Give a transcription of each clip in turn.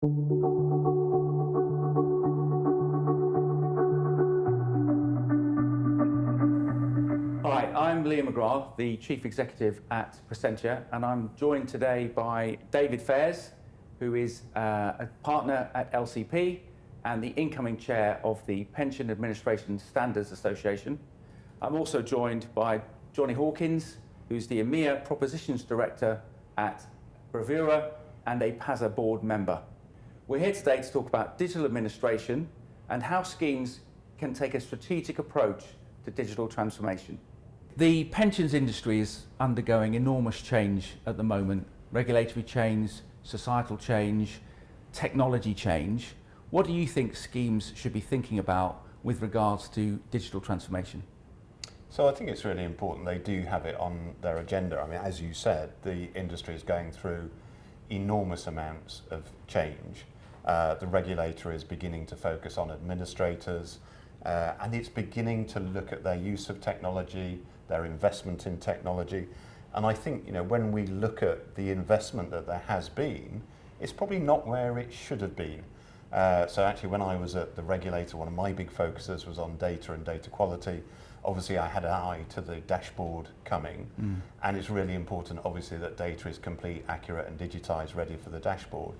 Hi, I'm McGrath, the Chief Executive at Procentia, and I'm joined today by David Fairs, who is a partner at LCP and the incoming chair of the Pension Administration Standards Association. I'm also joined by Johnny Hawkins, who's the EMEA Propositions Director at Bravura and a PASA board member. We're here today to talk about digital administration and how schemes can take a strategic approach to digital transformation. The pensions industry is undergoing enormous change at the moment. Regulatory change, societal change, technology change. What do you think schemes should be thinking about with regards to digital transformation? So I think it's really important they do have it on their agenda. I mean, as you said, the industry is going through enormous amounts of change. The regulator is beginning to focus on administrators, and it's beginning to look at their use of technology, their investment in technology. And I think, when we look at the investment that there has been, it's probably not where it should have been. So actually, when I was at the regulator, one of my big focuses was on data and data quality. Obviously, I had an eye to the dashboard coming, and it's really important, obviously, that data is complete, accurate, and digitized, ready for the dashboard.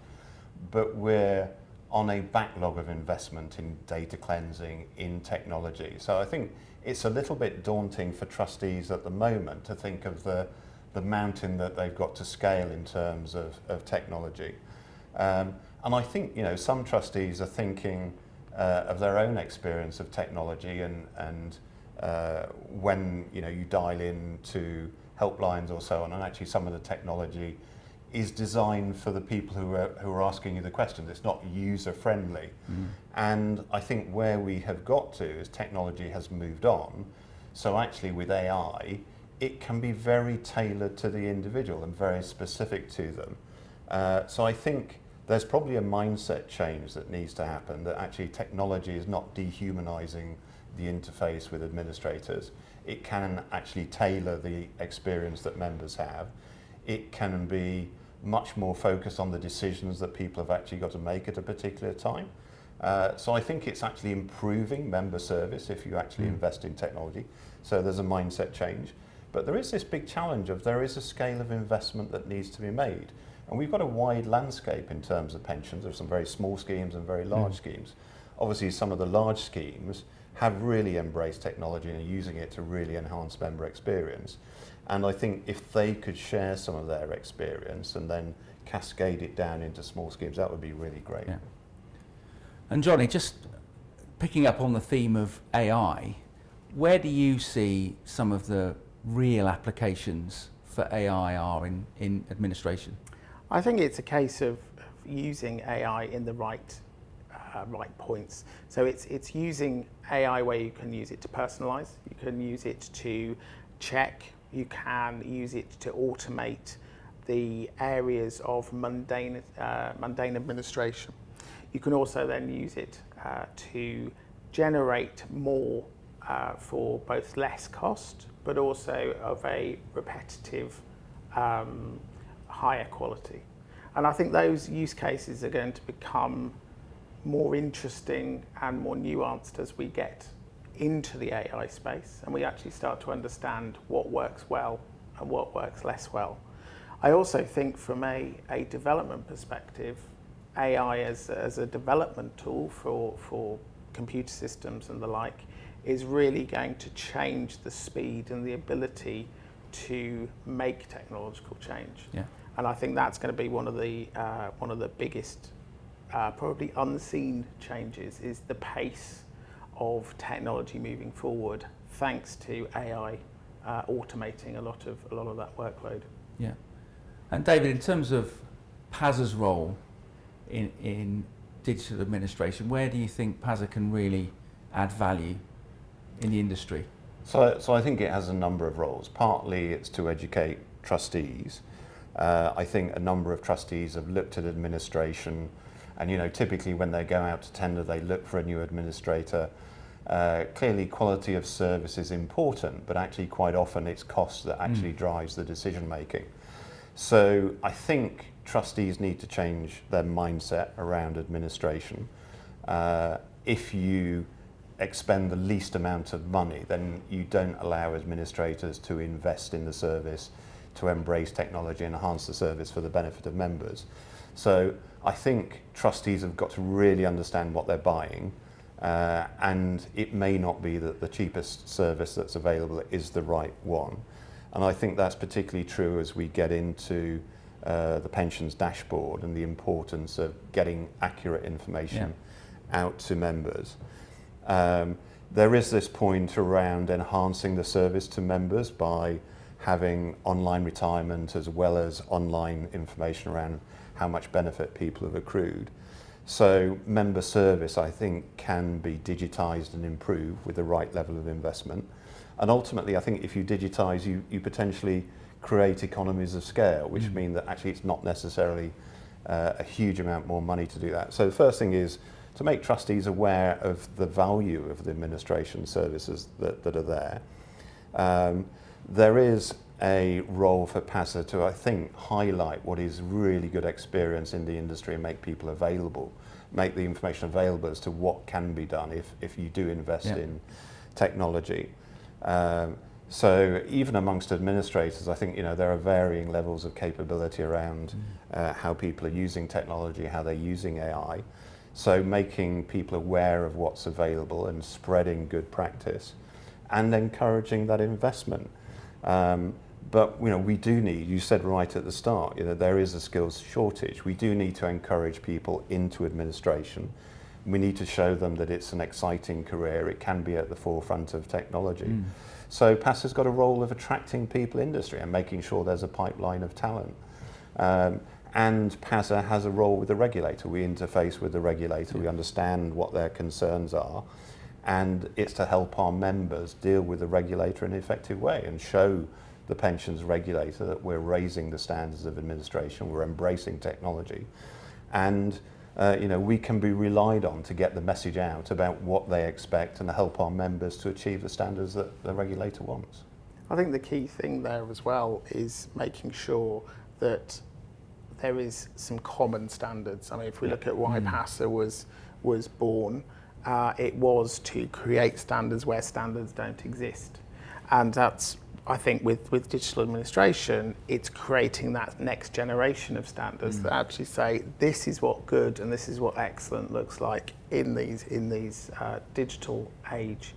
But we're on a backlog of investment in data cleansing, in technology. So I think it's a little bit daunting for trustees at the moment to think of the mountain that they've got to scale in terms of technology. And I think, some trustees are thinking of their own experience of technology and when you dial in to helplines or so on, and actually some of the technology is designed for the people who are asking you the questions. It's not user friendly. And I think where we have got to is technology has moved on. So actually with AI, it can be very tailored to the individual and very specific to them. So I think there's probably a mindset change that needs to happen, that actually technology is not dehumanizing the interface with administrators. It can actually tailor the experience that members have. It can be much more focused on the decisions that people have actually got to make at a particular time. So I think it's actually improving member service if you actually invest in technology. So there's a mindset change. But there is this big challenge of there is a scale of investment that needs to be made. And we've got a wide landscape in terms of pensions. There's some very small schemes and very large schemes. Obviously, some of the large schemes have really embraced technology and are using it to really enhance member experience. And I think if they could share some of their experience and then cascade it down into small schemes, that would be really great. Yeah. And Johnny, just picking up on the theme of AI, where do you see some of the real applications for AI are in administration? I think it's a case of using AI in the right points. So it's using AI where you can use it to personalize, you can use it to check, you can use it to automate the areas of mundane administration. You can also then use it to generate more for both less cost, but also of a repetitive, higher quality. And I think those use cases are going to become more interesting and more nuanced as we get into the AI space and we actually start to understand what works well and what works less well. I also think from a development perspective, AI as a development tool for computer systems and the like is really going to change the speed and the ability to make technological change. Yeah. And I think that's going to be one of the biggest, probably unseen changes, is the pace of technology moving forward, thanks to AI automating a lot of that workload. Yeah. And David, in terms of PASA's role in digital administration, where do you think PASA can really add value in the industry? So I think it has a number of roles. Partly it's to educate trustees. I think a number of trustees have looked at administration, and typically when they go out to tender, they look for a new administrator. Clearly quality of service is important, but actually quite often it's cost that actually drives the decision making. So I think trustees need to change their mindset around administration. If you expend the least amount of money, then you don't allow administrators to invest in the service, to embrace technology, enhance the service for the benefit of members. So I think trustees have got to really understand what they're buying, and it may not be that the cheapest service that's available is the right one. And I think that's particularly true as we get into the pensions dashboard and the importance of getting accurate information out to members. There is this point around enhancing the service to members by having online retirement as well as online information around how much benefit people have accrued. So member service, I think, can be digitised and improved with the right level of investment. And ultimately, I think if you digitise, you potentially create economies of scale, which mean that actually it's not necessarily a huge amount more money to do that. So the first thing is to make trustees aware of the value of the administration services that are there. There is a role for PASA to, I think, highlight what is really good experience in the industry and make people available, make the information available as to what can be done if you do invest in technology. So even amongst administrators, I think there are varying levels of capability around how people are using technology, how they're using AI. So making people aware of what's available and spreading good practice and encouraging that investment. But we do need, you said right at the start, there is a skills shortage. We do need to encourage people into administration. We need to show them that it's an exciting career. It can be at the forefront of technology. So PASA's got a role of attracting people industry and making sure there's a pipeline of talent. And PASA has a role with the regulator. We interface with the regulator. We understand what their concerns are. And it's to help our members deal with the regulator in an effective way and show the pensions regulator that we're raising the standards of administration, we're embracing technology, and we can be relied on to get the message out about what they expect and help our members to achieve the standards that the regulator wants. I think the key thing there as well is making sure that there is some common standards. I mean, if we look at why PASA was born, it was to create standards where standards don't exist. And that's, I think, with digital administration, it's creating that next generation of standards that actually say this is what good and this is what excellent looks like in these digital age.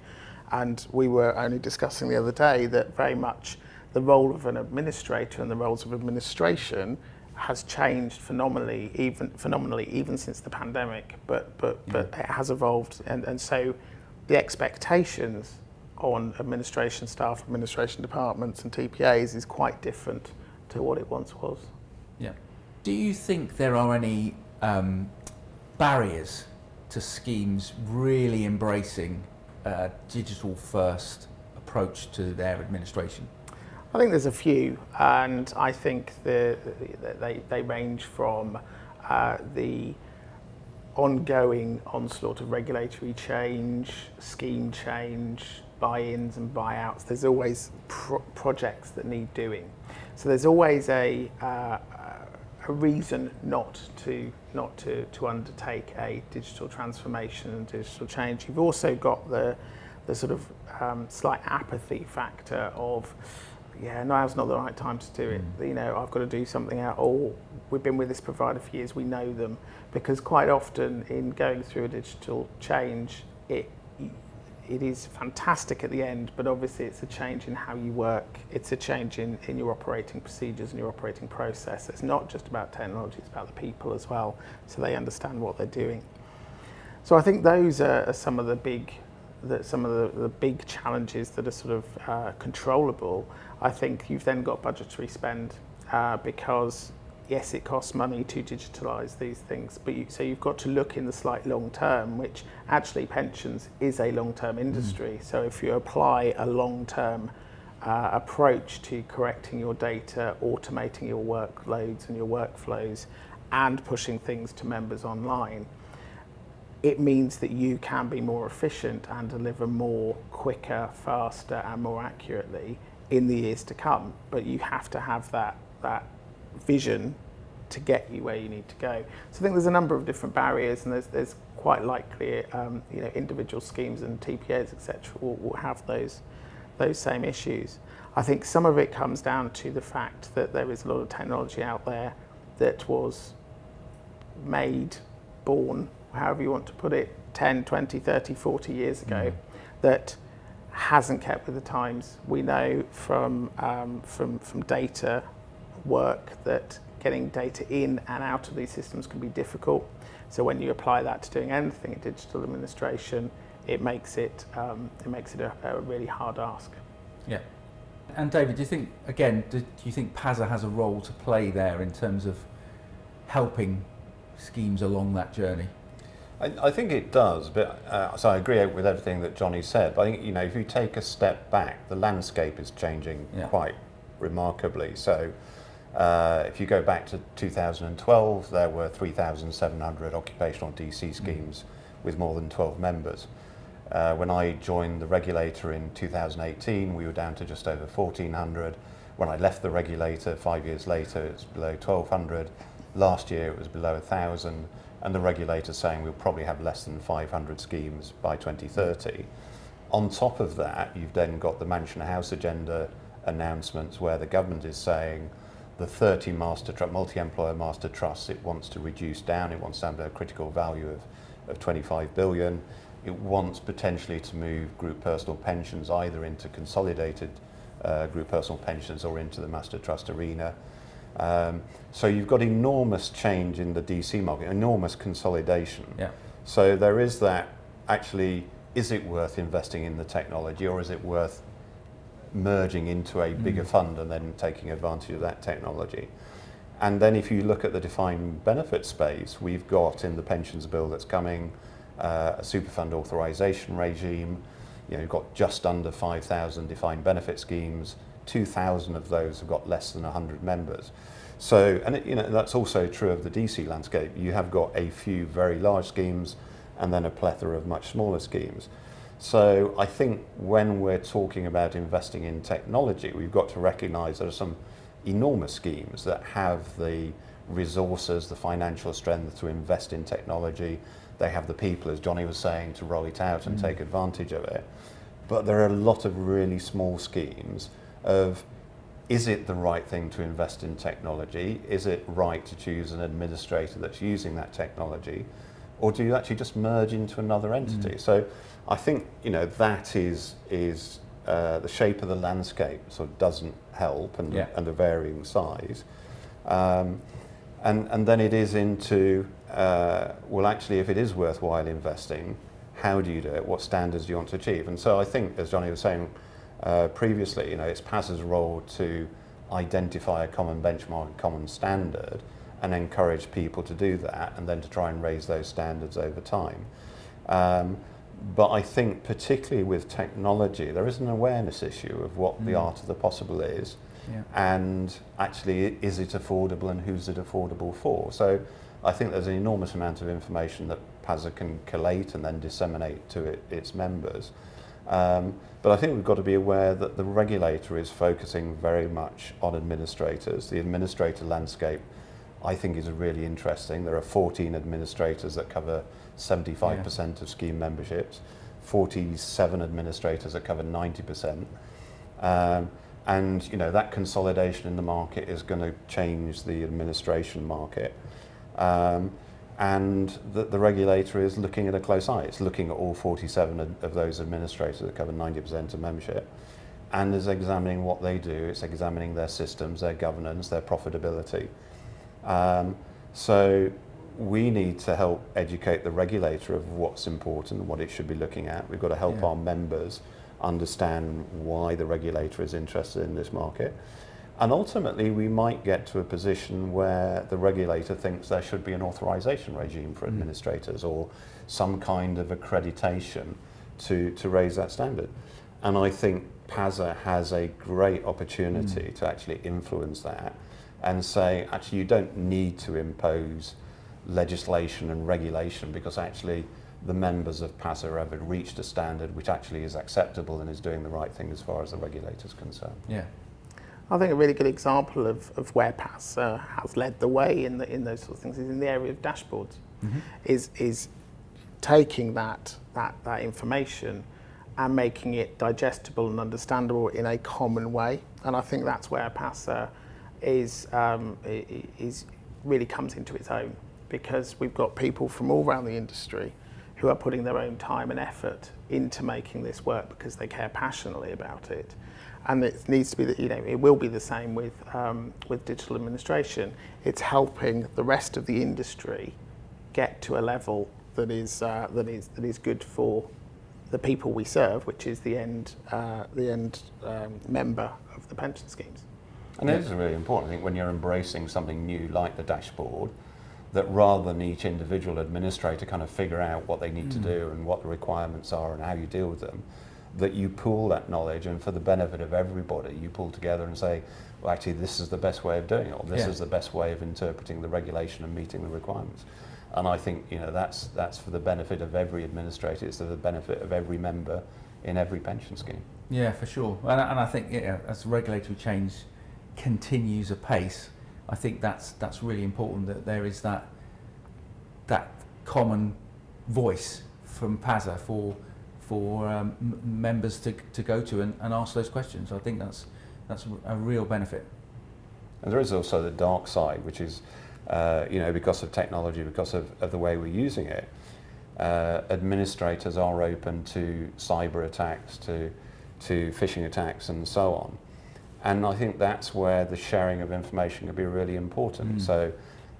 And we were only discussing the other day that very much the role of an administrator and the roles of administration has changed phenomenally even since the pandemic, but it has evolved, and so the expectations on administration staff, administration departments and TPAs is quite different to what it once was. Yeah. Do you think there are any barriers to schemes really embracing a digital first approach to their administration? I think there's a few, and I think they range from the ongoing onslaught of regulatory change, scheme change, buy-ins and buyouts. There's always projects that need doing. So there's always a reason not to undertake a digital transformation and digital change. You've also got the sort of slight apathy factor of, now's not the right time to do it. I've got to do something out, or we've been with this provider for years, we know them. Because quite often in going through a digital change, it is fantastic at the end, but obviously it's a change in how you work. It's a change in your operating procedures and your operating process. It's not just about technology, it's about the people as well, so they understand what they're doing. So I think those are some of the big challenges that are sort of controllable. I think you've then got budgetary spend because yes, it costs money to digitalise these things, but so you've got to look in the slight long term, which actually pensions is a long-term industry. So if you apply a long-term approach to correcting your data, automating your workloads and your workflows, and pushing things to members online, it means that you can be more efficient and deliver more quicker, faster, and more accurately in the years to come. But you have to have that vision to get you where you need to go. So I think there's a number of different barriers, and there's quite likely individual schemes and TPAs, etc., will have those same issues. I think some of it comes down to the fact that there is a lot of technology out there that was made, born, however you want to put it, 10, 20, 30, 40 years ago, that hasn't kept with the times. We know from data work that getting data in and out of these systems can be difficult. So when you apply that to doing anything in digital administration, it makes it a really hard ask. Yeah. And David, do you think PASA has a role to play there in terms of helping schemes along that journey? I think it does, but so I agree with everything that Johnny said. But I think, if you take a step back, the landscape is changing quite remarkably. So if you go back to 2012, there were 3,700 occupational DC schemes with more than 12 members. When I joined the regulator in 2018, we were down to just over 1,400. When I left the regulator 5 years later, it was below 1,200. Last year, it was below 1,000. And the regulator's saying we'll probably have less than 500 schemes by 2030. On top of that, you've then got the Mansion House Agenda announcements where the government is saying the 30 multi-employer master trusts it wants to reduce down. It wants down to a critical value of 25 billion. It wants potentially to move group personal pensions either into consolidated group personal pensions or into the master trust arena. So you've got enormous change in the DC market, enormous consolidation. Yeah. So there is that, actually, is it worth investing in the technology, or is it worth merging into a bigger fund and then taking advantage of that technology? And then if you look at the defined benefit space, we've got in the pensions bill that's coming a super fund authorization regime. You've got just under 5,000 defined benefit schemes. 2,000 of those have got less than 100 members. So, and that's also true of the DC landscape. You have got a few very large schemes and then a plethora of much smaller schemes. So I think when we're talking about investing in technology, we've got to recognise there are some enormous schemes that have the resources, the financial strength to invest in technology. They have the people, as Johnny was saying, to roll it out and take advantage of it. But there are a lot of really small schemes of, is it the right thing to invest in technology? Is it right to choose an administrator that's using that technology? Or do you actually just merge into another entity? So I think, that is the shape of the landscape sort of doesn't help, and the varying size. And then it is into, well, actually, if it is worthwhile investing, how do you do it? What standards do you want to achieve? And so I think, as Johnny was saying previously, it's PASA's role to identify a common benchmark, a common standard, and encourage people to do that, and then to try and raise those standards over time. But I think particularly with technology, there is an awareness issue of what the art of the possible is, and actually, is it affordable, and who's it affordable for? So I think there's an enormous amount of information that PASA can collate and then disseminate to its members. But I think we've got to be aware that the regulator is focusing very much on administrators. The administrator landscape, I think, is really interesting. There are 14 administrators that cover 75% of scheme memberships, 47 administrators that cover 90%. And that consolidation in the market is going to change the administration market. And the regulator is looking at a close eye. It's looking at all 47 of those administrators that cover 90% of membership, and is examining what they do. It's examining their systems, their governance, their profitability. So we need to help educate the regulator of what's important and what it should be looking at. We've got to help our members understand why the regulator is interested in this market. And ultimately, we might get to a position where the regulator thinks there should be an authorization regime for administrators, or some kind of accreditation to raise that standard. And I think PASA has a great opportunity to actually influence that and say, actually, you don't need to impose legislation and regulation, because actually the members of PASA have reached a standard which actually is acceptable and is doing the right thing as far as the regulator is concerned. Yeah. I think a really good example of where PASA has led the way in those sorts of things is in the area of dashboards. Is taking that information and making it digestible and understandable in a common way. And I think that's where PASA is really comes into its own, because we've got people from all around the industry who are putting their own time and effort into making this work because they care passionately about it. And it needs to be that, it will be the same with digital administration. It's helping the rest of the industry get to a level that is good for the people we serve, which is the end member of the pension schemes. And it is really important, I think, when you're embracing something new like the dashboard, that rather than each individual administrator kind of figure out what they need to do and what the requirements are and how you deal with them, that you pool that knowledge, and for the benefit of everybody, you pull together and say, well, actually, this is the best way of doing it, or this is the best way of interpreting the regulation and meeting the requirements. And I think that's for the benefit of every administrator. It's for the benefit of every member in every pension scheme. Yeah, for sure. And I think as regulatory change continues apace, I think that's really important, that there is that common voice from PASA for members to go to and ask those questions. I think that's a real benefit. And there is also the dark side, which is because of technology, because of the way we're using it, administrators are open to cyber attacks, to phishing attacks and so on. And I think that's where the sharing of information can be really important. So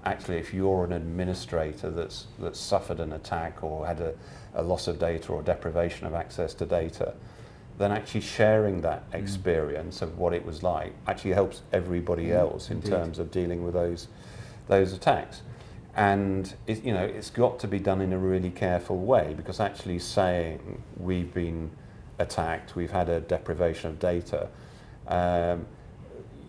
actually, if you're an administrator that's suffered an attack or had a loss of data or deprivation of access to data, then actually sharing that experience of what it was like actually helps everybody else in terms of dealing with those attacks. And it's got to be done in a really careful way, because actually saying we've been attacked, we've had a deprivation of data,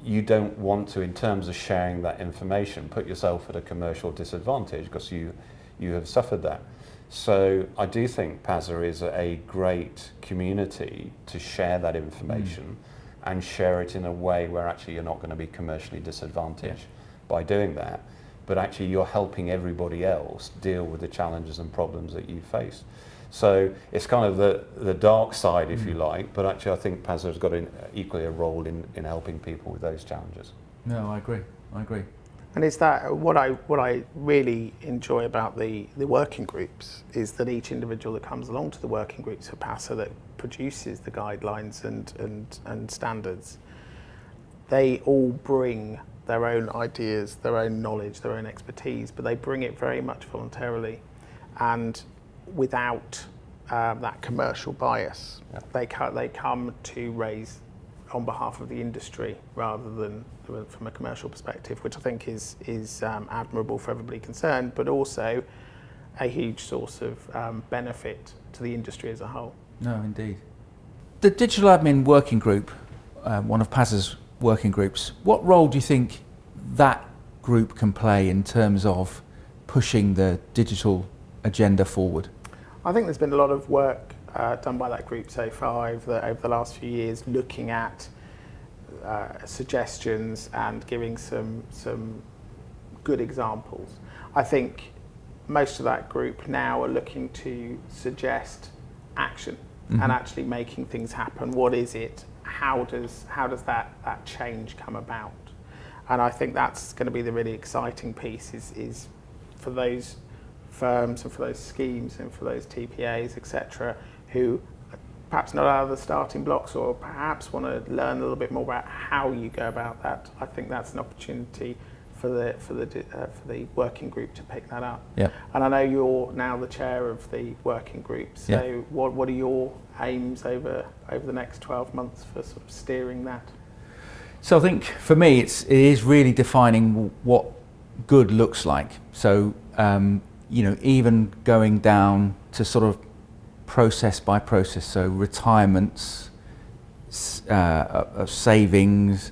you don't want to, in terms of sharing that information, put yourself at a commercial disadvantage because you have suffered that. So I do think PASA is a great community to share that information and share it in a way where actually you're not going to be commercially disadvantaged by doing that, but actually you're helping everybody else deal with the challenges and problems that you face. So it's kind of the dark side, if you like, but actually I think PASA has got equally a role in helping people with those challenges. No, I agree. And is that what I really enjoy about the working groups is that each individual that comes along to the working groups for PASA that produces the guidelines and standards, they all bring their own ideas, their own knowledge, their own expertise, but they bring it very much voluntarily and without that commercial bias. They come to raise on behalf of the industry rather than from a commercial perspective, which I think is admirable for everybody concerned, but also a huge source of benefit to the industry as a whole. No, indeed. The Digital Admin Working Group, one of PASA's working groups, what role do you think that group can play in terms of pushing the digital agenda forward? I think there's been a lot of work done by that group so far over the last few years, looking at suggestions and giving some good examples. I think most of that group now are looking to suggest action and actually making things happen. What is it? How does that change come about? And I think that's going to be the really exciting piece is for those firms and for those schemes and for those TPAs, etc., who perhaps not out of the starting blocks or perhaps want to learn a little bit more about how you go about that. I think that's an opportunity for the working group to pick that up. Yeah. And I know you're now the chair of the working group. So what are your aims over the next 12 months for sort of steering that? So I think for me it is really defining what good looks like. So even going down to sort of process by process, so retirements, savings,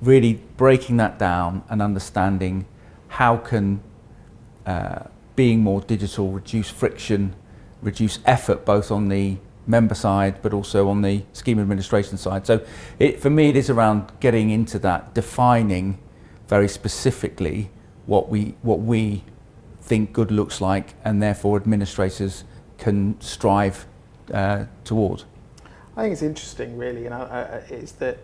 really breaking that down and understanding how can being more digital reduce friction, reduce effort both on the member side, but also on the scheme administration side. So for me, it is around getting into that, defining very specifically what we think good looks like, and therefore administrators can strive toward. I think it's interesting, really, is that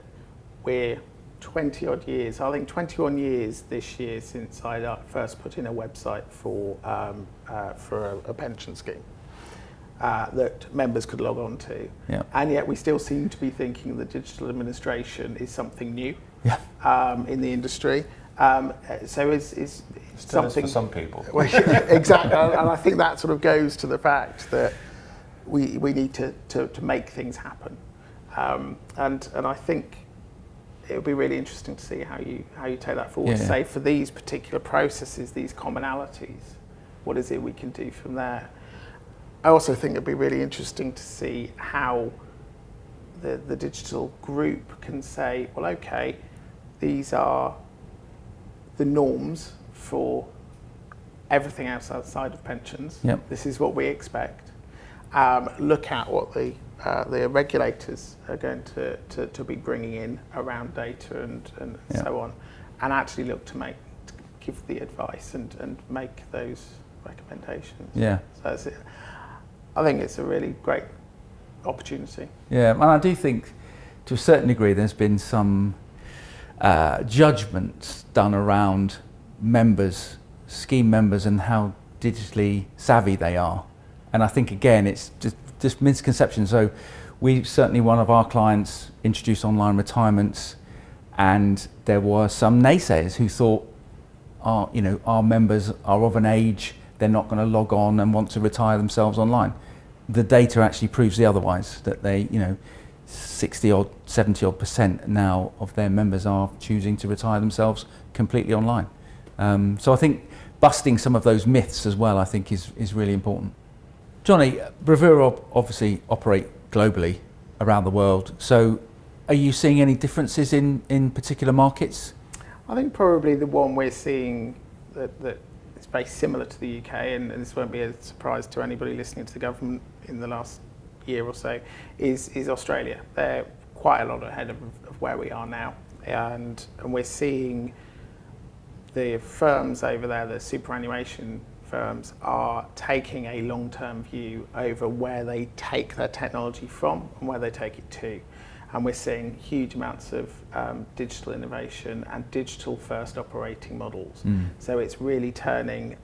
we're 20 odd years, I think 21 years this year since I first put in a website for a pension scheme that members could log on to. Yeah. And yet we still seem to be thinking that digital administration is something new in the industry. So it's something for some people. Exactly, and I think that sort of goes to the fact that we need to make things happen. And I think it would be really interesting to see how you take that forward. Yeah. Say for these particular processes, these commonalities, what is it we can do from there? I also think it'd be really interesting to see how the digital group can say, well, okay, these are the norms for everything else outside of pensions. Yep. This is what we expect. Look at what the regulators are going to be bringing in around data and so on, and actually look to give the advice and make those recommendations. Yeah. So I think it's a really great opportunity. Yeah, and I do think to a certain degree there's been some judgments done around members, scheme members, and how digitally savvy they are. And I think, again, it's just misconception. So one of our clients introduced online retirements, and there were some naysayers who thought, our members are of an age, they're not going to log on and want to retire themselves online. The data actually proves the otherwise, that 60 odd, 70 odd % now of their members are choosing to retire themselves completely online. So I think busting some of those myths as well, I think is really important. Johnny, Bravura obviously operate globally around the world. So are you seeing any differences in particular markets? I think probably the one we're seeing that is very similar to the UK, and this won't be a surprise to anybody listening to the government in the last year or so, is Australia. They're quite a lot ahead of where we are now, and we're seeing the firms over there, the superannuation firms, are taking a long-term view over where they take their technology from and where they take it to. And we're seeing huge amounts of digital innovation and digital first operating models. So it's really turning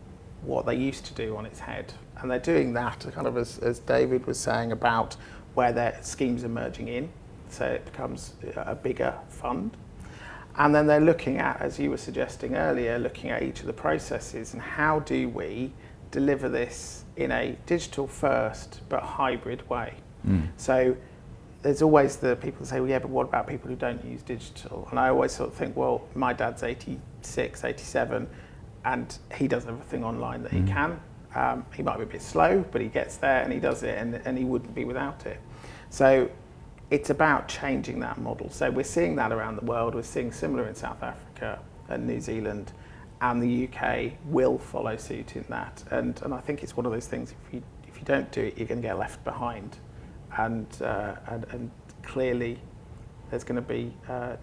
what they used to do on its head. And they're doing that kind of as David was saying about where their schemes are merging in. So it becomes a bigger fund. And then they're looking at, as you were suggesting earlier, looking at each of the processes and how do we deliver this in a digital first but hybrid way. So there's always the people who say, well, yeah, but what about people who don't use digital? And I always sort of think, well, my dad's 86, 87, and he does everything online that he can. He might be a bit slow, but he gets there and he does it, and he wouldn't be without it. So it's about changing that model. So we're seeing that around the world. We're seeing similar in South Africa and New Zealand, and the UK will follow suit in that. And I think it's one of those things, if you don't do it, you're going to get left behind. And clearly there's going to be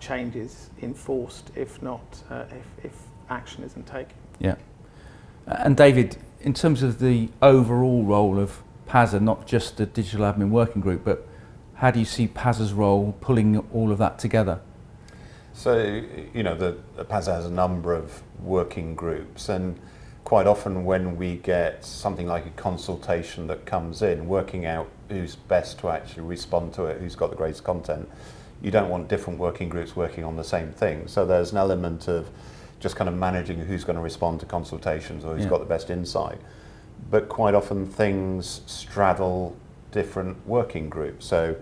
changes enforced if action isn't taken. Yeah. And David, in terms of the overall role of PASA, not just the Digital Admin Working Group, but how do you see PASA's role pulling all of that together? So, the PASA has a number of working groups, and quite often when we get something like a consultation that comes in, working out who's best to actually respond to it, who's got the greatest content, you don't want different working groups working on the same thing. So there's an element of just kind of managing who's going to respond to consultations or who's got the best insight. But quite often things straddle different working groups. So,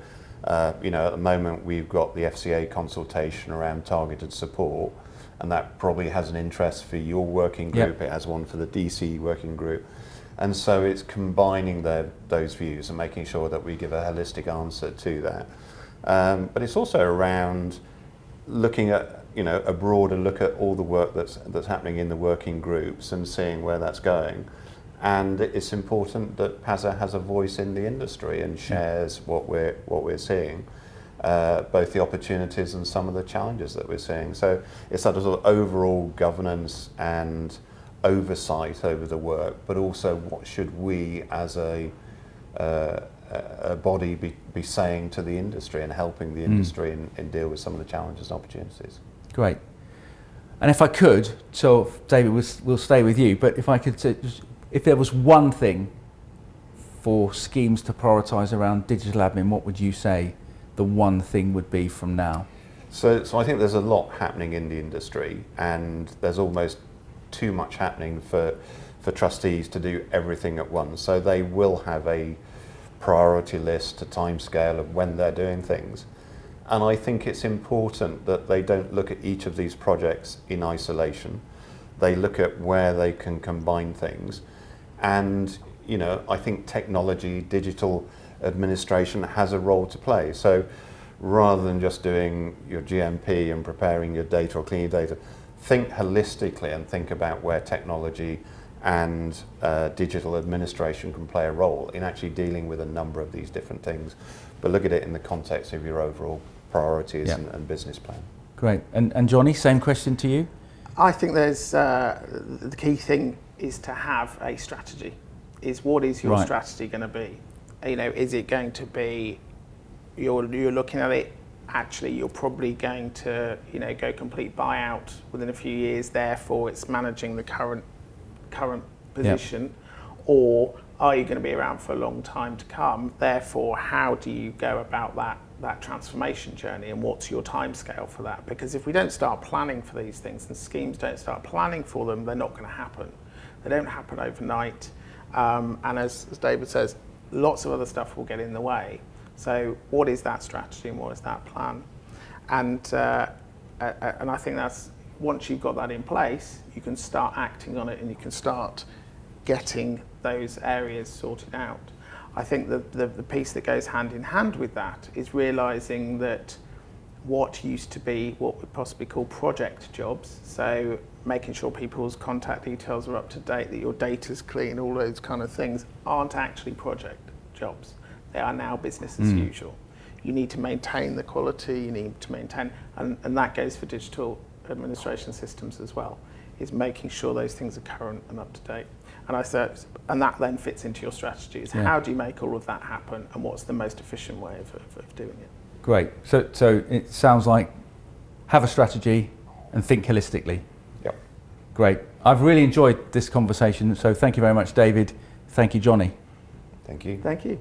at the moment we've got the FCA consultation around targeted support, and that probably has an interest for your working group. It has one for the DC working group. And so it's combining those views and making sure that we give a holistic answer to that. But it's also around looking at, a broader look at all the work that's happening in the working groups and seeing where that's going. And it's important that PASA has a voice in the industry and shares what we're seeing, both the opportunities and some of the challenges that we're seeing. So it's that sort of overall governance and oversight over the work, but also what should we as a body be saying to the industry and helping the industry and deal with some of the challenges and opportunities. Great. And if I could, so David, we'll stay with you, but if I could say, if there was one thing for schemes to prioritise around digital admin, what would you say the one thing would be from now? So I think there's a lot happening in the industry, and there's almost too much happening for trustees to do everything at once. So they will have a priority list, a timescale of when they're doing things. And I think it's important that they don't look at each of these projects in isolation. They look at where they can combine things. And, you know, I think technology, digital administration has a role to play. So rather than just doing your GMP and preparing your data or cleaning data, think holistically and think about where technology and digital administration can play a role in actually dealing with a number of these different things. But look at it in the context of your overall priorities and business plan. Great. And Johnny, same question to you? I think there's the key thing is to have a strategy. Is what is your strategy going to be? You know, is it going to be you're looking at it? Actually, you're probably going to go complete buyout within a few years. Therefore, it's managing the current position, or are you going to be around for a long time to come? Therefore, how do you go about that transformation journey, and what's your timescale for that? Because if we don't start planning for these things and schemes don't start planning for them, they're not going to happen. They don't happen overnight, and as David says, lots of other stuff will get in the way. So what is that strategy and what is that plan? And I think that's, once you've got that in place, you can start acting on it and you can start getting those areas sorted out. I think the piece that goes hand in hand with that is realising that what used to be what we possibly call project jobs, so making sure people's contact details are up to date, that your data's clean, all those kind of things, aren't actually project jobs. They are now business as usual. You need to maintain the quality, you need to maintain, and that goes for digital administration systems as well, is making sure those things are current and up to date. And that then fits into your strategies. How do you make all of that happen, and what's the most efficient way of doing it? Great. So it sounds like have a strategy and think holistically. Yep. Great. I've really enjoyed this conversation, so thank you very much, David. Thank you, Johnny. Thank you. Thank you.